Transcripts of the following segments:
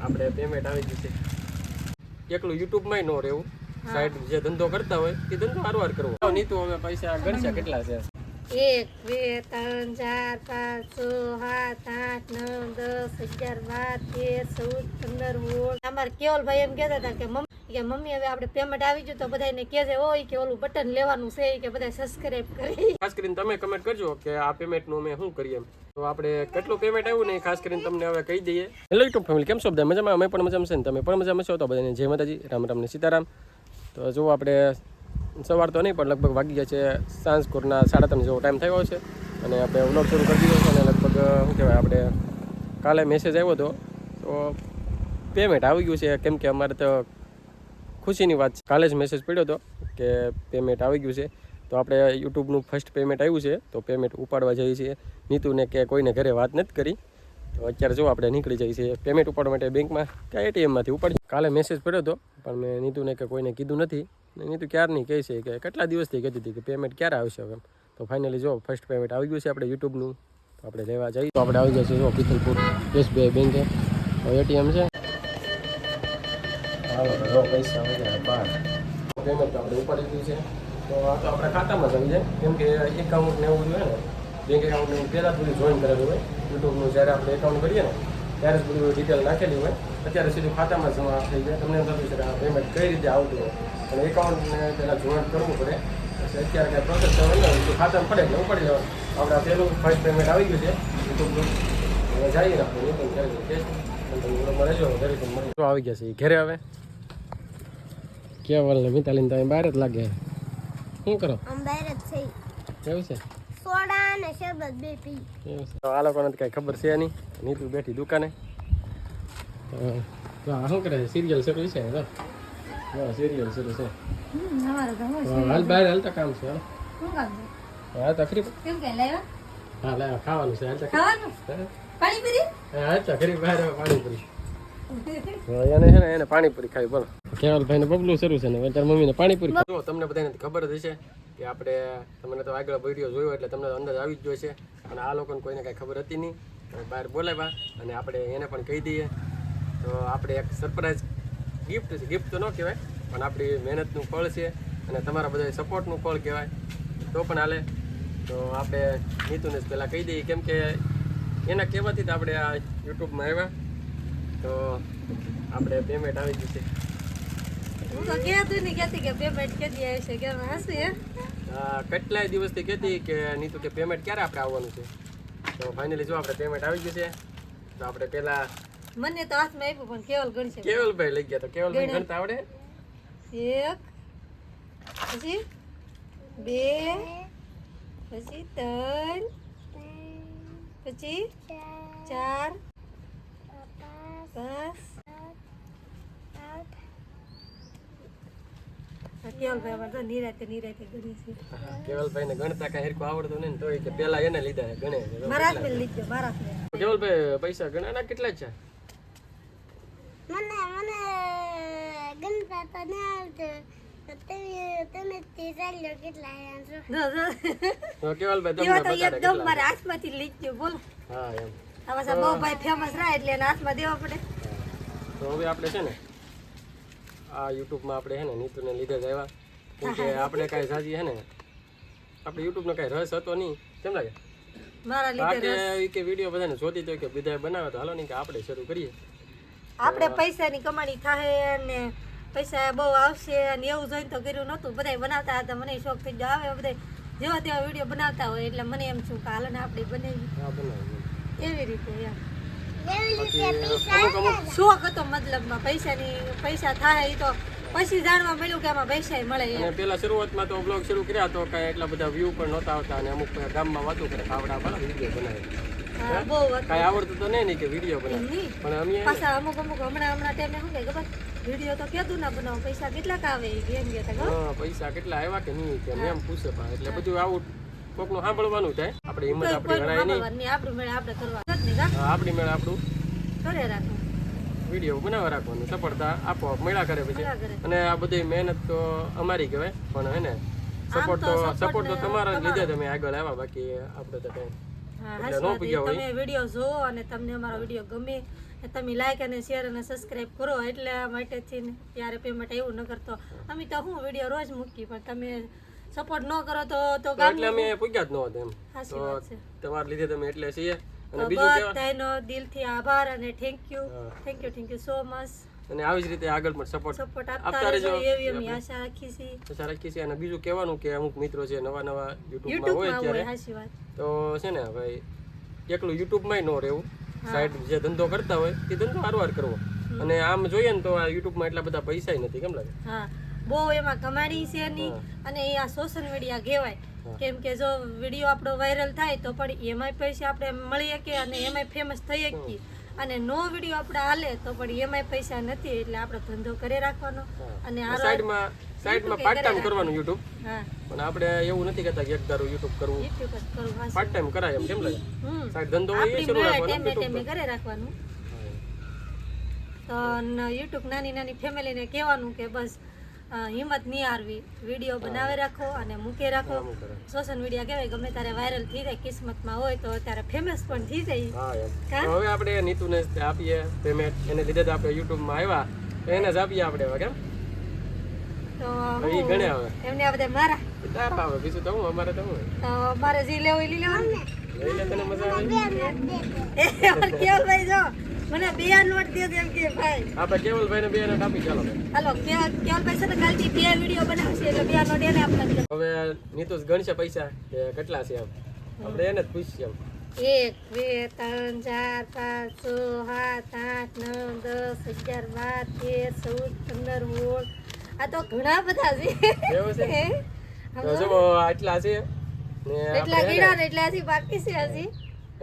આપણે પેમેન્ટ આવી ગયું છે. એકલું યુટ્યુબમાં ન રહેવું, સાઈડ જે ધંધો કરતા હોય એ ધંધો હારવાર કરવો. નીતુ હવે પૈસા ગણશે કેટલા છે? 1 2 3 4 5 6 7 8 9 10 11 12 13 14 15 16 અમારે કેવલભાઈ એમ કહેતા હતા કે મમ્મી હવે આપણે પેમેન્ટ આવી ગયું તો બધાને કહેજે હોય કે ઓલું બટન લેવાનું છે કે બધા સબસ્ક્રાઇબ કરી. ખાસ કરીને તમે કમેન્ટ કરજો કે આ પેમેન્ટનું અમે શું કરીએ એમ. તો આપણે કેટલું પેમેન્ટ આવ્યું ને ખાસ કરીને તમને હવે કહી દઈએ. હેલો યુટ્યુબ ફેમિલી, કેમ છો બધા? મજામાં? અમે પણ મજામાં છે ને તમે પણ મજામાં છો? તો બધાને જય માતાજી, રામ રામ ને સીતારામ. તો જો આપણે સવાર તો નહીં પણ લગભગ વાગી ગયા છે સાંજ કોરના 3:30 જેવો ટાઈમ થયો છે અને આપણે વ્લોગ શરૂ કરી દીધો છે. અને લગભગ શું કહેવાય, આપણે કાલે મેસેજ આવ્યો હતો તો પેમેન્ટ આવી ગયું છે. કેમ કે અમારે તો ખુશીની વાત છે, કાલે જ મેસેજ પડ્યો હતો કે પેમેન્ટ આવી ગયું છે. તો આપણે યુટ્યુબનું ફર્સ્ટ પેમેન્ટ આવ્યું છે તો પેમેન્ટ ઉપાડવા જઈએ છીએ. નીતુને કે કોઈને ઘરે વાત નથી કરી તો અત્યારે જો આપણે નીકળી જઈએ છીએ પેમેન્ટ ઉપાડવા માટે બેંકમાં કે એટીએમમાંથી ઉપાડી. કાલે મેસેજ પડ્યો હતો પણ મેં નીતુને કે કોઈને કીધું નથી. નીતુ ક્યારની કહે છે કે કેટલા દિવસથી કહેતી હતી કે પેમેન્ટ ક્યારે આવશે હવે. તો ફાઇનલી જો ફર્સ્ટ પેમેન્ટ આવી ગયું છે આપણે યુટ્યુબનું. તો આપણે લેવા જઈએ. તો આપણે આવી ગયા છીએ જો પિથલપુર SBI બેંકે. એટીએમ છે. હાલો જો પૈસા આવી ગયા બહાર. પેમેન્ટ તો આપણે ઉપાડી દીધું છે. તો આ તો આપણા ખાતામાં જ આવી જાય કેમ કે એકાઉન્ટ ને એવું જોઈએ ને, બેંક એકાઉન્ટ ને પહેલાં જ બધું જોઈન કરેલું હોય. યુટ્યુબનું જ્યારે આપણે એકાઉન્ટ કરીએ ને ત્યારે જ બધું ડિટેલ નાખેલી હોય. અત્યારે સીધું ખાતામાં જમા થઈ જાય. તમને એમ થતું છે કે આ પેમેન્ટ કઈ રીતે આવતું હોય અને એકાઉન્ટને પહેલાં જોઈન કરવું પડે. પછી અત્યારે કાંઈ પ્રોસેસ હોય ને તો ખાતામાં પડે એટલે ઉપાડી લેવાનું. આપણે પહેલું ફર્સ્ટ પેમેન્ટ આવી ગયું છે યુટ્યુબનું. હવે જઈએ આપણે યુટ્યુબ કરી રહેજો દરેક મળી આવી ગયા છે ઘરે. હવે કેવલ ને મિતાલીને તમે બહાર જ લાગે. શું કરો? આમ બહાર જ છે. કેવું છે? સોડા અને શરબત બે પી. આ લોકોને તો કઈ ખબર છે નહીં. નીતુ બેઠી દુકાને. તો આ શું કરે છે? સિરિયલ શરૂ છે. સિરિયલ શરૂ છે. હાલ બહાર હાલતા કામ છે. હા તકરી કેમ કે લેવા? હા લેવા ખાવાનું છે. હાલ તકરી ખાવાનું? પાણીપુરી? હા તકરી બહાર પાણીપુરી. એને છે ને એને પાણીપુરી ખાવી. બોલો કેવલભાઈ ને બબલું શરૂ છે ને અત્યારે મમ્મીને પાણીપુરી. જો તમને બધાને ખબર જ હશે કે આપણે તમને તો આગળ વિડીયો જોયો એટલે તમને અંદાજ આવી જ ગયો છે. અને આ લોકોને કોઈને કાંઈ ખબર હતી નહીં. બહાર બોલાવ્યા અને આપણે એને પણ કહી દઈએ. તો આપણે એક સરપ્રાઈઝ ગિફ્ટ છે. ગિફ્ટ તો ન કહેવાય પણ આપણી મહેનતનું ફળ છે અને તમારા બધા સપોર્ટનું ફળ કહેવાય તો પણ હાલે. તો આપણે નીતુને જ પહેલાં કહી દઈએ કેમ કે એના કહેવાથી જ આપણે આ યુટ્યુબમાં આવ્યા. તો આપણે પેમેન્ટ આવી ગયું છે. હું તો કહેતું નહીં કહેતી કે પેમેન્ટ કેદી આવશે કે હસી હે. કેટલાય દિવસથી કહેતી કે નીતુ કે પેમેન્ટ ક્યારે આપણે આવવાનું છે. તો ફાઇનલી જો આપણે પેમેન્ટ આવી ગયું છે. તો આપણે પહેલા મને તો હાથમાં આપ્યું પણ કેવલ ગણશે. કેવલભાઈ લઈ ગયા. તો કેવલભાઈ ગણતા આવડે? 1 પછી 2 પછી 3 પછી 4 5 કેવલભાઈ અમારે તો નિરાતે ગણે છે. કેવલભાઈ ને ગણતા કઈ હરખું આવડતું નહીં તો કે પેલા એને લીધા ગણે. મારા હાથમાં લીધો મારા હાથમાં. કેવલભાઈ પૈસા ગણાના કેટલા છે? મને ગણતા તો ન આવડે. તમે તે ચાલ્યો કેટલા તો કેવલભાઈ તમને બતાડે એકદમ મારા હાથમાંથી લીધો. બોલો. હા એમ. આવા બહુ ભાઈ ફેમસ રહ્યા એટલે એના હાથમાં દેવા પડે. તો હવે આપણે છે ને આ યુટ્યુબમાં આપણે છે ને નીતુને લીધે જ આવ્યા કેમ કે આપણે કાંઈ સાજી છે ને આપણે યુટ્યુબનો કાંઈ રસ હતો નહીં. કેમ લાગે? મારા લીધે કે વિડીયો બધાને જોતી તો કે બધા બનાવે તો હાલો નહીં કે આપણે શરૂ કરીએ. આપણે પૈસાની કમાણી થાય ને પૈસા બહુ આવશે અને એવું જોઈને તો કર્યું નહોતું. બધા બનાવતા હતા. મને શોખ થઈ ગયો. આવે બધા જેવા તેવા વિડીયો બનાવતા હોય એટલે મને એમ છું કે હાલો ને આપણે બનાવી એવી રીતે શોખ હતો. મતલબમાં પૈસા થાય એ તો પછી જાણવા મળ્યું કે આમાં પૈસા મળે. પેલા શરૂઆતમાં તો બ્લોગ શરૂ કર્યા તો કાંઈ એટલા બધા વ્યૂ પણ નહોતા આવતા અને અમુક ગામમાં વાતો કરે આવડા વાળા વિડીયો બનાવે. કાંઈ આવડતું તો નહીં કે વિડીયો બનાવે પણ અમે પાછા અમુક હમણાં ટાઈમે શું કહે ખબર વિડીયો તો કેતું ના બનાવો પૈસા કેટલા આવે એમ કહેતા. પૈસા કેટલા આવ્યા કે નહીં કે એમ પૂછે એટલે બધું આવું કોકનું સાંભળવાનું થાય. આપણે હિંમત આપણી હરાય નહીં. આપણી મેળે આપણે કરવાનું આપણી મેળે આપણું કરે રાખવું. વિડીયો બનાવવા રાખવાનું. સફળતા આપોઆપ મળ્યા કરે પછી. અને આ બધી મહેનત તો અમારી કહેવાય પણ હે ને સપોર્ટ તો તમારા લીધે તમે આગળ આવ્યા. બાકી આપણે તો કઈ તમે વિડીયો જોવો અને તમને અમારો વિડીયો ગમે તમે લાઈક અને શેર અને સબસ્ક્રાઇબ કરો એટલા માટેથી ને ત્યારે પેમેન્ટ એવું ન કરતો અમે તો હું વિડીયો રોજ મૂકી પણ તમે સપોર્ટ ન કરો તો એટલે અમે પૂગ્યા જ ન હતા એમ સાચી વાત છે તમારા લીધે તમે એટલે છીએ અને તો બીજું કેવા બધાનો દિલથી આભાર અને થેન્ક યુ સો મચ અને આવી જ રીતે આગળ પણ સપોર્ટ સપોર્ટ આપતા આપતા રહેજો. રહેજો એવી અમે આશા રાખી છીએ આશા રાખીએ છીએ. અને બીજું કહેવાનું કે અમુક મિત્રો છે નવા યુટ્યુબમાં હોય યુટ્યુબમાં ત્યારે હોય સાચી વાત તો છે ને ભાઈ એકલું યુટ્યુબમાં ન રહેવું, સાઈડ જે ધંધો કરતા હોય એ ધંધો હારવાર કરવો. અને આમ જોઈએ ને તો આ યુટ્યુબમાં એટલા બધા પૈસા નથી, કેમ લાગે? હા બહુ એમાં કમાણી છે નહીં અને એ આ સોશિયલ મીડિયા કહેવાય કેમ કે જો વિડીયો આપણો વાયરલ થાય તો પણ એમાંય પૈસા આપણે મળી શકીએ અને એમાંય ફેમસ થઈ શકીએ અને નો વિડીયો આપણે હાલે તો પણ એમાંય પૈસા નથી એટલે આપણે ધંધો કરી રાખવાનો અને સાઈડમાં પાર્ટ ટાઈમ કરવાનું યુટ્યુબ. હા પણ આપણે એવું નથી કહેતા કે એક ધારું યુટ્યુબ કરવું, યુટ્યુબ જ કરવું પાર્ટ ટાઈમ કરાય એમ, કેમ લાગે? સાઈડ ધંધો હોય એ આપણી શરૂ મેળે રાખવાનો. ટેમે કરી રાખવાનું. તો યુટ્યુબ નાની ફેમિલીને કહેવાનું કે બસ હિંમત નહીં હારવી, વિડીયો બનાવી રાખો અને મૂકી રાખો. સોશિયલ મીડિયા કહેવાય ગમે ત્યારે વાયરલ થઈ જાય, કિસ્મતમાં હોય તો અત્યારે ફેમસ પણ થઈ જાય. હા એમ. હવે આપણે નીતુને આપીએ પેમેન્ટ, એને લીધે તો આપણે યુટ્યુબમાં આવ્યા એને જ આપીએ આપણે હવે, કેમ? તો એ ગણે હવે એમને આ બધા મારા તારા આવે, બીજું તો હું અમારે તો હું તો મારે જે લેવું એ લઈ લેવાનું ને. લઈ લે, તને મજા આવે. કેવલભાઈ જો મને બે નોટ દે એમ કે ભાઈ આપણે કેવલભાઈને બે નોટ આપી, ચાલો ભાઈ. હાલો કેવલભાઈ છે ને કાલથી બે વિડીયો બનાવશે એટલે બે નોટ એને આપવાની. હવે નીતુ ગણશે પૈસા કે કેટલા છે એમ, આપણે એને જ પૂછીએ એમ. 1 2 3 4 5 6 7 8 9 10 11 12 13 14 15 16 આ તો ઘણા બધા છે. એવું છે? તો જો આટલા છે ને એટલા ગીડા ને એટલે હજી બાકી છે હજી.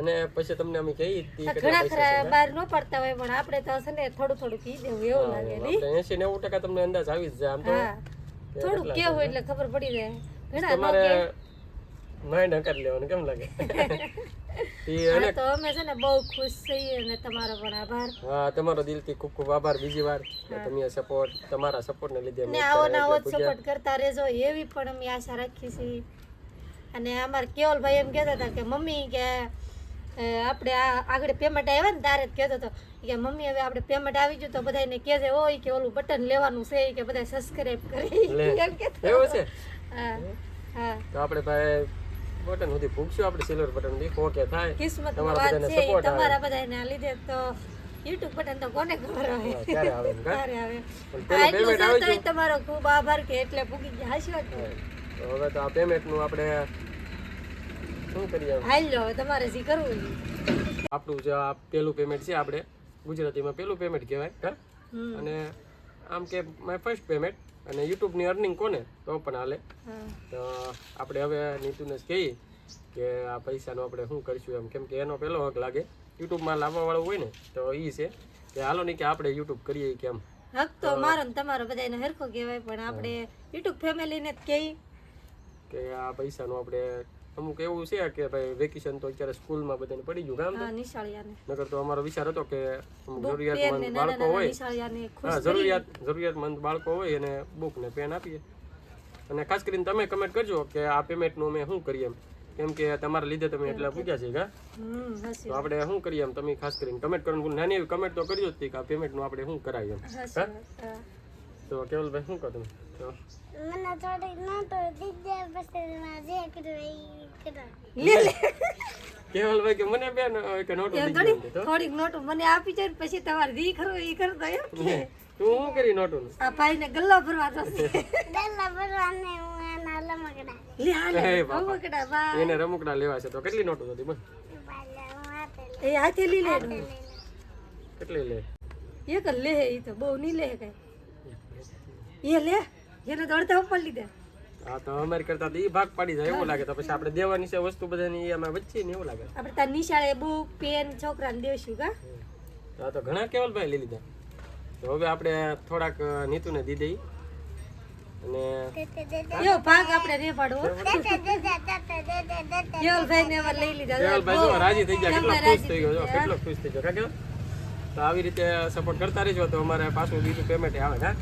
અને પછી તમને અમે કહીએ તી આ કેટલા ઘણા પૈસા ખરા બહાર ન પડતા હોય પણ આપણે તો છે ને થોડું કહી દેવું એવું લાગે છે. નહીં. આપણે 80-90% તમને અંદાજ આવી જ જાય આમ તો. હા થોડું કેવું એટલે ખબર પડી જાય. ઘણા તમારે માઇન્ડ હકારી લેવાનું, કેમ લાગે? હા તો અમે છે ને બહુ ખુશ છીએ અને તમારો પણ આભાર. હા, તમારો દિલથી ખૂબ ખૂબ આભાર બીજી વાર કે તમે સપોર્ટ, તમારા સપોર્ટને લીધે ને આવો ને આવો સપોર્ટ કરતા રહેજો એવી પણ અમે આશા રાખી છીએ. અને અમારા કેવલભાઈ એમ કહેતા હતા કે મમ્મી કે આપણે આગળ પેમેન્ટ આવ્યા ને તારે જ કહેતો હતો કે મમ્મી હવે આપણે પેમેન્ટ આવી ગયું તો બધાને કહેજે હોય કે ઓલું બટન લેવાનું છે કે બધા સબસ્ક્રાઇબ કરી એમ કહેતો. એવું છે? હા હા તો આપણે ભાઈ બટન સુધી ભૂખશું, આપણે સિલ્વર બટન થી ઓકે થાય. કિસ્મતની વાત છે ઈ તમારા બધાના લીધે તો યુટ્યુબ બટન તો કોને ખબર હોય ક્યારે આવે એમ કાં? ક્યારે આવે. પેલું એટલું પેમેન્ટ આવી છે તોય તમારો ખૂબ આભાર કે એટલે પૂગી ગયા હાશી વાત ને. તો હવે તો આ પેમેન્ટ નું આપણે શું કરીએ? હાલ લો હવે તમારે જે કરવું ઈ. આપણું જે આ પેલું પેમેન્ટ છે, આપણે ગુજરાતીમાં પેલું પેમેન્ટ કહેવાય હા. અને આમ કે માય ફર્સ્ટ પેમેન્ટ અને યુટ્યુબની અર્નિંગ કોને તો પણ હાલે. હા તો આપણે હવે નીતુને જ કહીએ કે આ પૈસાનો આપણે શું કરીશું એમ, કેમ કે એનો પહેલો હક લાગે યુટ્યુબમાં લાવવાવાળું હોય ને તો એ છે કે હાલો નહીં કે આપણે યુટ્યુબ કરીએ કેમ. હક તો મારો ને તમારો બધાનો હરખો કહેવાય પણ આપણે યુટ્યુબ ફેમિલીને જ કહીએ કે આ પૈસાનું આપણે અમુક એવું છે કે ભાઈ વેકેશન તો અત્યારે સ્કૂલમાં બધાને પડી ગયું કામ. હા નિશાળિયાને નકર તો અમારો વિચાર હતો કે અમુક પેન ને જરૂરિયાતમંદ નાના બાળકો નાના હોય, નિશાળિયાને હા ખુશ જરૂરિયાતમંદ બાળકો હોય એને બુક ને પેન આપીએ. અને ખાસ કરીને તમે કમેન્ટ કરજો કે આ પેમેન્ટનું અમે શું કરીએ એમ, કેમ કે તમારા લીધે તમે એટલા પૂછ્યા છે કા. હાસી તો આપણે શું કરીએ એમ તમે ખાસ કરીને કમેન્ટ કરવાનું, નાની એવી કમેન્ટ તો કરજો જ કે આ પેમેન્ટનું આપણે શું કરાવીએ એમ. હાસી વાત. હા તો કેવલભાઈ શું કહો તમે? તો મને થોડીક નોટો દીધે પછી જે કર્યું એ કર્યું. લે લે કેવલભાઈ કે મને બેન કે નોટો એમ દીધી થોડી તો થોડીક નોટો મને આપી જાય ને પછી તમારે દી ખરો ઈ કરતો એમ કે તું શું કરી નોટોનું? આ ભાઈને ગલ્લો ભરવા જશે ડલ્લા ભરવાને હું એના લમકડા લે હાલે હે બાપા. રમકડા બા એને રમકડા લેવા છે તો કેટલી નોટો હતી બોલ? બાલા હું હાથે એ હાથે લઈ લે કેટલી લે? એક જ લે ઈ તો બહુ નહીં લે કઈ એ લે એને તો અડધા ઉપર લીધા હા તો અમારી કરતા તો ઈ ભાગ પાડી જાય એવું લાગે. તો પછી આપણે દેવાની છે વસ્તુ બધાની એમાં વચ્ચે ને એવું લાગે. આપણે તાર નિશાળે બુક પેન છોકરાને દેશું કા હા તો ઘણા કેવલભાઈ લઈ લીધા. તો હવે આપણે થોડાક નીતુને દી દઈ અને એવો ભાગ આપણે રે પાડવો કેવલભાઈ ને એવા લઈ લીધા કેવલભાઈ જો રાજી થઈ ગયા, કેટલો ખુશ થઈ ગયો, જો કેટલો ખુશ થઈ ગયો. કાકે તો આવી રીતે સપોર્ટ કરતા રહેજો તો અમારે પાછું બીજું પેમેન્ટ આવે હા.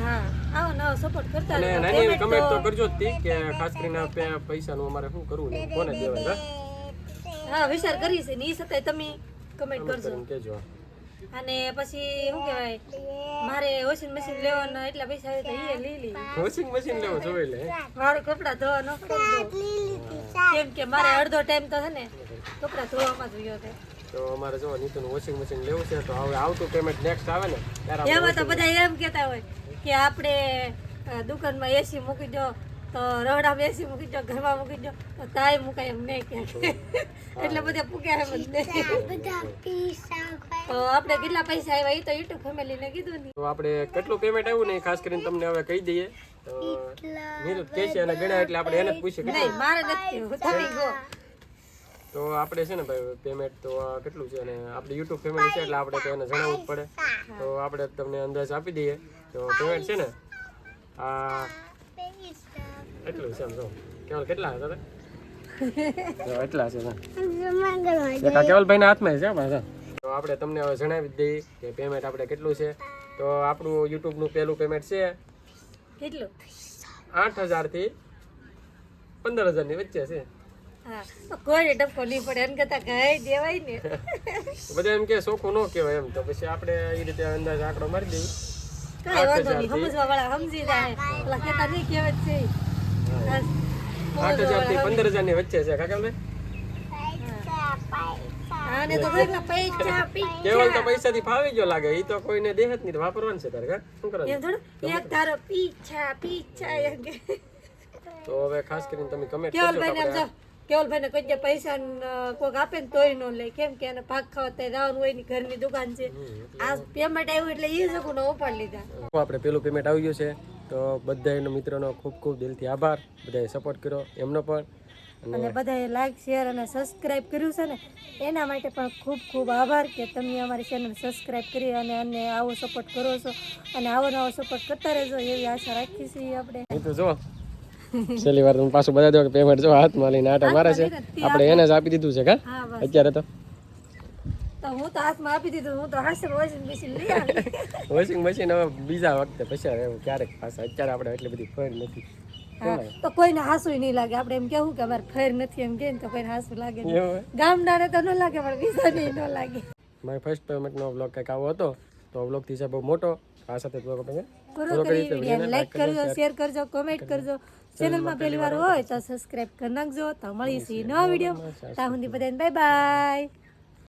હા આવો નવો સપોર્ટ કરતા અને રહેજો. નાની એવી Payment કમેન્ટ તો કરજો જ તી કે ખાસ કરીને પૈસાનું અમારે શું કરવું ને કોને દેવાય હા. હા વિચાર કરી છે ને ઈ છતાંય તમે કમેન્ટ કરજો કરીને કહેજો. અને પછી શું કહેવાય મારે વોશિંગ મશીન લેવાના એટલા પૈસા આવે તો એ લઈ લી વોશિંગ મશીન લેવો જોઈ લે મારું કપડાં ધોવા ન પડે કેમ કે મારે અડધો ટાઈમ તો છે ને કપડાં ધોવામાં જ વયો છે તો અમારે જો નીતુનું વોશિંગ મશીન લેવું છે તો હવે આવતું પેમેન્ટ નેક્સ્ટ આવે ને ત્યારે આપણે એમાં તો બધા એમ કહેતા હોય કે આપણે દુકાનમાં એસી મૂકી દો તો રહોડામાં એસી મૂકી દો ઘરમાં મૂકી દો તો તાય મુકાય એમ નહીં કે એટલે બધા પૂગ્યા એમ જ નહીં બધા પીસા ખાય તો આપણે કેટલા પૈસા આવ્યા એ તો યુટ્યુબ ફેમિલીને કીધું નહીં તો આપણે કેટલું પેમેન્ટ આવ્યું ને એ ખાસ કરીને તમને હવે કહી દઈએ તો નીરજ કહે છે અને ગણ્યા એટલે આપણે એને જ પૂછીએ કેટલું નહીં મારે નથી તમે ગો તો આપણે છે ને ભાઈ પેમેન્ટ તો આ કેટલું છે અને આપણે યુટ્યુબ ફેમિલી છે એટલે આપણે તો એને જણાવવું જ પડે તો આપણે તમને અંદાજ આપી દઈએ તો પેમેન્ટ છે ને આ એટલું છે એમ જો કેવલ કેટલા હતા એટલા છે ને કેવલભાઈના હાથમાં છે પાછા તો આપણે તમને હવે જણાવી જ દઈએ કે પેમેન્ટ આપણે કેટલું છે તો આપણું યુટ્યુબનું પહેલું પેમેન્ટ છે કેટલું 8,000 થી 15,000 ની વચ્ચે છે હા તો કોઈ ડબકો નહીં પડે એમ કરતા ઘરે દેવાય ને બધા એમ કે સોખું ન કહેવાય એમ તો પછી આપણે એ રીતે અંદાજ આંકડો મારી દઈએ કઈ વાંધો નહીં સમજવા વાળા સમજી જાય પેલા કેતા નહીં કહેવાય છે 8,000 થી 15,000 ની વચ્ચે છે કાકા આને તો કેટલા પૈસા કેવલ તો પૈસા થી ફાવી ગયો લાગે એ તો કોઈને દેહ જ નહીં વાપરવાનું છે તારે કા શું કરવાનું એમ થોડું એક તારો પીછા એમ કે તો હવે ખાસ કરીને તમે કમેન્ટ કેવલભાઈ ને સમજો કેવલભાઈ ને કોઈ જે પૈસા કોઈક આપે ને તોય ન લે કેમ કે એને ભાગ ખાવા ત્યાં જવાનું હોય ની ઘરની દુકાન છે આ પેમેન્ટ આવ્યું એટલે એ સગું ઉપાડ લીધા આપણે પેલું પેમેન્ટ આવી ગયું છે તો બધા મિત્રોનો ખૂબ ખૂબ દિલથી આભાર બધાએ સપોર્ટ કર્યો એમનો પણ અને બધાએ લાઈક શેર અને સબસ્ક્રાઇબ કર્યું છે ને એના માટે પણ ખૂબ ખૂબ આભાર કે તમે અમારી ચેનલ સબસ્ક્રાઇબ કરી અને અમને આવો સપોર્ટ કરો છો અને આવો નવો સપોર્ટ કરતા રહેજો એવી આશા રાખીએ છીએ આપણે તો જો છેલ્લી વાર તમે પાછું બધા દો કે પેમેન્ટ જો હાથમાં લઈને આટા મારે છે આપણે એને જ આપી દીધું છે કા હા બસ અત્યારે તો હું તો હાથમાં આપી દીધું હું તો હાસર વોશિંગ મશીન લઈ આવી વોશિંગ મશીન હવે બીજા વખતે પછી એવું ક્યારેક પાછા અત્યારે આપણે એટલી બધી ફર નથી તો કોઈને હાસુય નહીં લાગે આપણે એમ કેવું કે અમારે ફેર નથી એમ કે તો કોઈને હાસુ લાગે નહીં ગામડાને તો ન લાગે પણ બીજાને ન લાગે મારો ફર્સ્ટ પેમેન્ટનો વ્લોગ કંઈક આવો હતો તો વ્લોગથી છે બહુ મોટો આ સાથે વ્લોગ આપણે પૂરો કરી વિડીયોને લાઈક કરજો શેર કરજો કોમેન્ટ કરજો ચેનલમાં પહેલી વાર હોય તો સબસ્ક્રાઇબ કરી નાખજો તો મળીશું નવા વિડીયો ત્યાં સુધી બધાને બાય બાય